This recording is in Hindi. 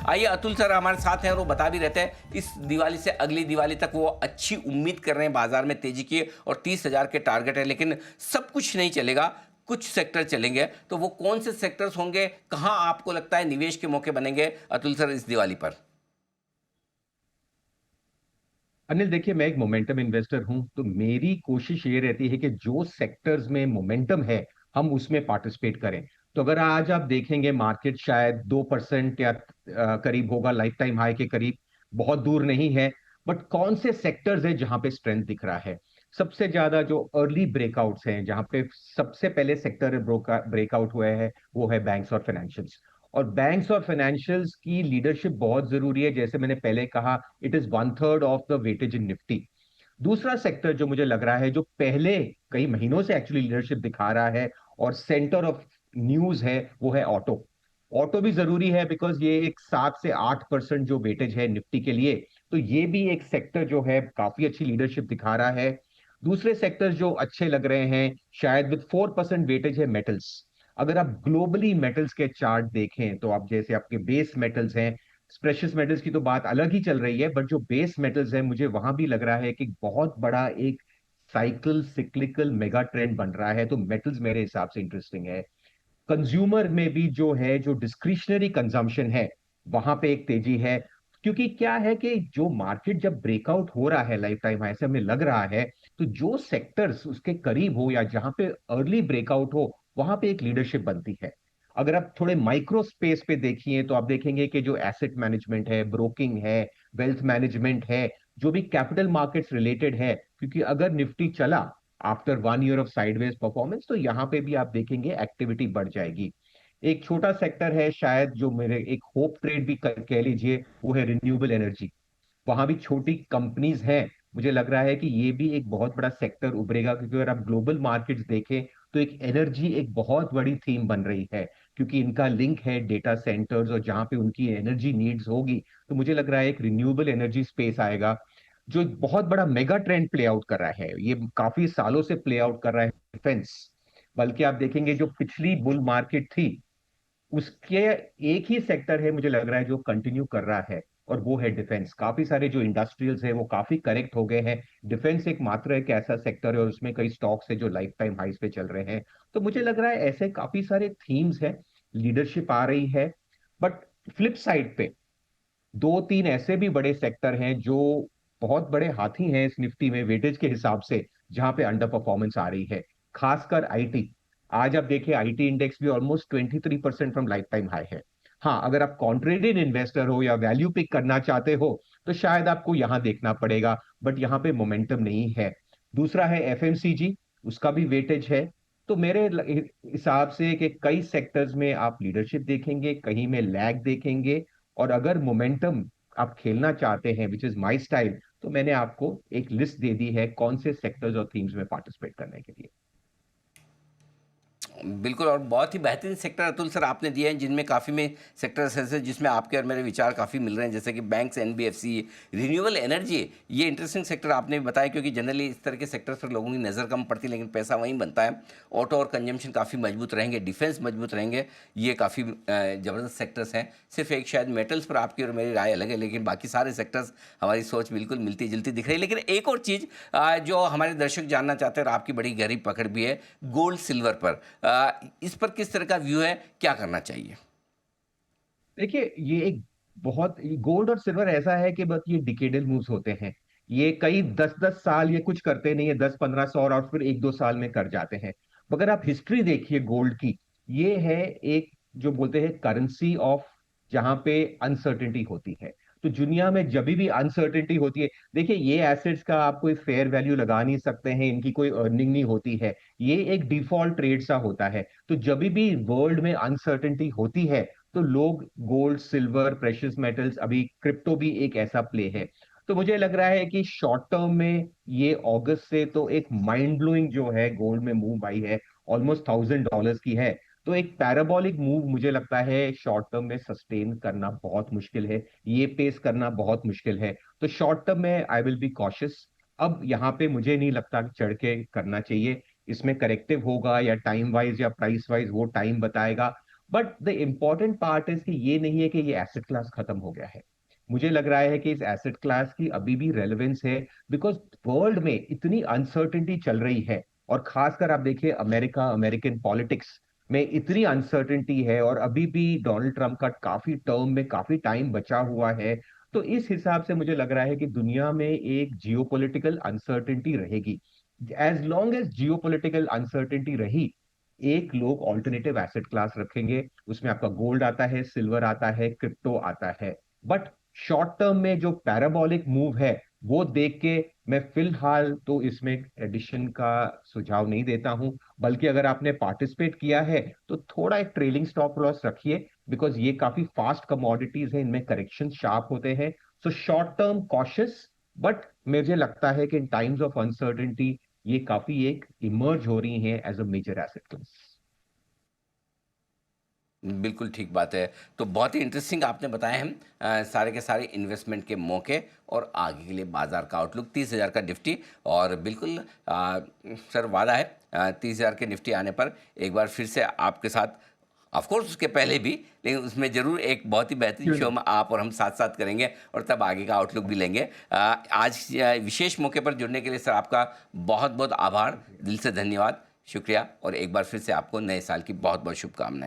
आइए अतुल सर हमारे साथ हैं और वो बता भी रहते हैं इस दिवाली से अगली दिवाली तक वो अच्छी उम्मीद कर रहे हैं बाजार में तेजी की, और 30,000 के टारगेट है, लेकिन सब कुछ नहीं चलेगा, कुछ सेक्टर चलेंगे। तो वो कौन से सेक्टर्स होंगे, कहाँ आपको लगता है निवेश के मौके बनेंगे अतुल सर इस दिवाली पर? अनिल, देखिए, मैं एक मोमेंटम इन्वेस्टर हूं, तो मेरी कोशिश ये रहती है कि जो सेक्टर्स में मोमेंटम है हम उसमें पार्टिसिपेट करें। तो अगर आज आप देखेंगे मार्केट शायद 2% या करीब होगा, लाइफ टाइम हाई के करीब, बहुत दूर नहीं है। बट कौन से सेक्टर्स है जहां पे स्ट्रेंथ दिख रहा है? सबसे ज्यादा जो अर्ली ब्रेकआउट्स हैं, जहां पे सबसे पहले सेक्टर ब्रेकआउट हुए हैं, वो है बैंक्स और फाइनेंशियल्स। और बैंक्स और फाइनेंशियल्स की लीडरशिप बहुत जरूरी है। जैसे मैंने पहले कहा, it is 1/3 of the weightage in Nifty. दूसरा सेक्टर जो मुझे लग रहा है, जो पहले कई महीनों से एक्चुअली लीडरशिप दिखा रहा है और सेंटर ऑफ न्यूज है, वो है ऑटो। ऑटो भी जरूरी है बिकॉज ये एक 7 से 8% जो वेटेज है निफ्टी के लिए, तो ये भी एक सेक्टर जो है काफी अच्छी लीडरशिप दिखा रहा है। दूसरे सेक्टर्स जो अच्छे लग रहे हैं, शायद विद 4% वेटेज, है मेटल्स। अगर आप ग्लोबली मेटल्स के चार्ट देखें तो आप, जैसे आपके बेस मेटल्स हैं, प्रेशियस मेटल्स की तो बात अलग ही चल रही है, बट जो बेस मेटल्स है, मुझे वहां भी लग रहा है कि बहुत बड़ा एक साइकिल सिक्लिकल मेगा ट्रेंड बन रहा है। तो मेटल्स मेरे हिसाब से इंटरेस्टिंग है। कंज्यूमर में भी जो है, जो डिस्क्रिशनरी कंजम्पशन है, वहां पे एक तेजी है। क्योंकि क्या है कि जो मार्केट जब ब्रेकआउट हो रहा है लाइफ टाइम हाई से, हमें लग रहा है, तो जो सेक्टर्स उसके करीब हो या जहां पे अर्ली ब्रेकआउट हो, वहां पे एक लीडरशिप बनती है। अगर आप थोड़े माइक्रो स्पेस पे देखिए तो आप देखेंगे कि जो एसेट मैनेजमेंट है, ब्रोकिंग है, वेल्थ मैनेजमेंट है, जो भी कैपिटल मार्केट्स रिलेटेड है, क्योंकि अगर निफ्टी चला after 1 year of sideways performance, तो यहां पे भी आप देखेंगे एक्टिविटी बढ़ जाएगी। एक छोटा सेक्टर है शायद, जो मेरे एक होप ट्रेड भी कह लीजिए, वो है रिन्यूएबल एनर्जी। वहां भी छोटी कंपनीज हैं। मुझे लग रहा है कि ये भी एक बहुत बड़ा सेक्टर उभरेगा, क्योंकि अगर आप ग्लोबल मार्केट्स देखें तो एक एनर्जी एक बहुत बड़ी थीम बन रही है, क्योंकि इनका लिंक है डेटा सेंटर्स, और जहां पे उनकी एनर्जी नीड्स होगी, तो मुझे लग रहा है एक रिन्यूएबल एनर्जी स्पेस आएगा, जो एक बहुत बड़ा मेगा ट्रेंड प्ले आउट कर रहा है। ये काफी सालों से प्ले आउट कर रहा है डिफेंस। बल्कि आप देखेंगे जो पिछली बुल मार्केट थी, उसके एक ही सेक्टर है मुझे लग रहा है जो कंटिन्यू कर रहा है, और वो है डिफेंस। काफी सारे जो इंडस्ट्रियल्स है वो काफी करेक्ट हो गए हैं। डिफेंस एक मात्र एक ऐसा सेक्टर है, और उसमें कई स्टॉक्स है जो लाइफ टाइम हाइस पे चल रहे हैं। तो मुझे लग रहा है ऐसे काफी सारे थीम्स हैं, लीडरशिप आ रही है। बट फ्लिप साइड पे दो तीन ऐसे भी बड़े सेक्टर हैं जो बहुत बड़े हाथी हैं इस निफ्टी में वेटेज के हिसाब से, जहां पे अंडर परफॉर्मेंस आ रही है। खासकर आईटी। आज आप देखिए, आईटी इंडेक्स भी almost 23% from life time high है। हाँ, अगर आप कॉन्ट्रेरियन इन्वेस्टर हो या वैल्यू पिक करना चाहते हो, तो शायद आपको यहां देखना पड़ेगा, बट यहां पे मोमेंटम नहीं है। दूसरा है एफएमसीजी, उसका भी वेटेज है। तो मेरे हिसाब से कि कई सेक्टर्स में आप लीडरशिप देखेंगे, कहीं में लैग देखेंगे। और अगर मोमेंटम आप खेलना चाहते हैं, विच इज माई स्टाइल, तो मैंने आपको एक लिस्ट दे दी है कौन से सेक्टर्स और थीम्स में पार्टिसिपेट करने के लिए। बिल्कुल, और बहुत ही बेहतरीन सेक्टर अतुल सर आपने दिए हैं, जिनमें काफ़ी में सेक्टर्स ऐसे जिसमें आपके और मेरे विचार काफ़ी मिल रहे हैं, जैसे कि बैंक्स, एनबीएफसी, रिन्यूएबल एनर्जी। ये इंटरेस्टिंग सेक्टर आपने बताया, क्योंकि जनरली इस तरह के सेक्टर्स पर लोगों की नज़र कम पड़ती है, लेकिन पैसा वहीं बनता है। ऑटो और कंजम्पशन काफ़ी मजबूत रहेंगे, डिफेंस मजबूत रहेंगे। ये काफ़ी ज़बरदस्त सेक्टर्स हैं। सिर्फ एक शायद मेटल्स पर आपकी और मेरी राय अलग है, लेकिन बाकी सारे सेक्टर्स हमारी सोच बिल्कुल मिलती जुलती दिख रही है। लेकिन एक और चीज़ जो हमारे दर्शक जानना चाहते हैं, और आपकी बड़ी गहरी पकड़ भी है, गोल्ड सिल्वर पर। इस पर किस तरह का व्यू है, क्या करना चाहिए? देखिए, ये एक बहुत, गोल्ड और सिल्वर ऐसा है कि बस ये डिकेडल मूव्स होते हैं। ये कई 10-10 साल ये कुछ करते नहीं है, 10-15 सौ, और फिर 1-2 साल में कर जाते हैं। मगर आप हिस्ट्री देखिए गोल्ड की, ये है एक, जो बोलते हैं करेंसी ऑफ, जहां पे अनसर्टेनिटी होती है। तो दुनिया में जब भी अनसर्टेनिटी होती है, देखिए, ये एसेट्स का आप कोई फेयर वैल्यू लगा नहीं सकते हैं, इनकी कोई अर्निंग नहीं होती है। ये एक डिफॉल्ट ट्रेड सा होता है। तो जब भी वर्ल्ड में अनसर्टेनिटी होती है, तो लोग गोल्ड, सिल्वर, प्रेशियस मेटल्स, अभी क्रिप्टो भी एक ऐसा प्ले है। तो मुझे लग रहा है कि शॉर्ट टर्म में ये अगस्त से तो एक माइंड ब्लोइंग जो है गोल्ड में मूव आई है, ऑलमोस्ट $1,000 की है। तो एक पैराबोलिक मूव मुझे लगता है शॉर्ट टर्म में सस्टेन करना बहुत मुश्किल है, ये पेस करना बहुत मुश्किल है। तो शॉर्ट टर्म में आई विल बी कॉशियस। अब यहाँ पे मुझे नहीं लगता कि चढ़ के करना चाहिए। इसमें करेक्टिव होगा या टाइम वाइज या प्राइस वाइज, वो टाइम बताएगा। But the important part is कि ये नहीं है कि ये एसेट क्लास खत्म हो गया है। मुझे लग रहा है कि इस एसेट क्लास की अभी भी रेलेवेंस है, बिकॉज वर्ल्ड में इतनी अनसर्टेनिटी चल रही है, और खासकर आप देखिए अमेरिका, अमेरिकन पॉलिटिक्स में इतनी अनसर्टेनिटी है, और अभी भी डोनाल्ड ट्रंप का काफी टर्म में काफी टाइम बचा हुआ है। तो इस हिसाब से मुझे लग रहा है कि दुनिया में एक जियोपॉलिटिकल अनसर्टेनिटी रहेगी। As long as geopolitical uncertainty रही, एक लोग ऑल्टरनेटिव एसेट क्लास रखेंगे। उसमें आपका गोल्ड आता है, सिल्वर आता है, क्रिप्टो आता है। बट शॉर्ट टर्म में जो पैराबॉलिक मूव है वो देख के मैं फिलहाल तो इसमें एडिशन का सुझाव नहीं देता हूं। बल्कि अगर आपने पार्टिसिपेट किया है तो थोड़ा एक ट्रेलिंग स्टॉप लॉस रखिए, बिकॉज ये काफी फास्ट कमोडिटीज है, इनमें करेक्शन शार्प होते हैं। So short term cautious, but मुझे लगता है कि इन टाइम्स ऑफ अनसर्टेनिटी ये काफी एक इमर्ज हो रही है as a major asset class. बिल्कुल ठीक बात है। तो बहुत ही इंटरेस्टिंग आपने बताए हैं सारे के सारे इन्वेस्टमेंट के मौके और आगे के लिए बाजार का आउटलुक। 30,000 का निफ्टी, और बिल्कुल सर वादा है 30,000 के निफ्टी आने पर एक बार फिर से आपके साथ, ऑफ कोर्स उसके पहले भी, लेकिन उसमें ज़रूर एक बहुत ही बेहतरीन क्यों शो नहीं। में आप और हम साथ साथ करेंगे, और तब आगे का आउटलुक भी लेंगे। आज विशेष मौके पर जुड़ने के लिए सर आपका बहुत बहुत आभार, थैंक यू। दिल से धन्यवाद, शुक्रिया, और एक बार फिर से आपको नए साल की बहुत बहुत शुभकामनाएं।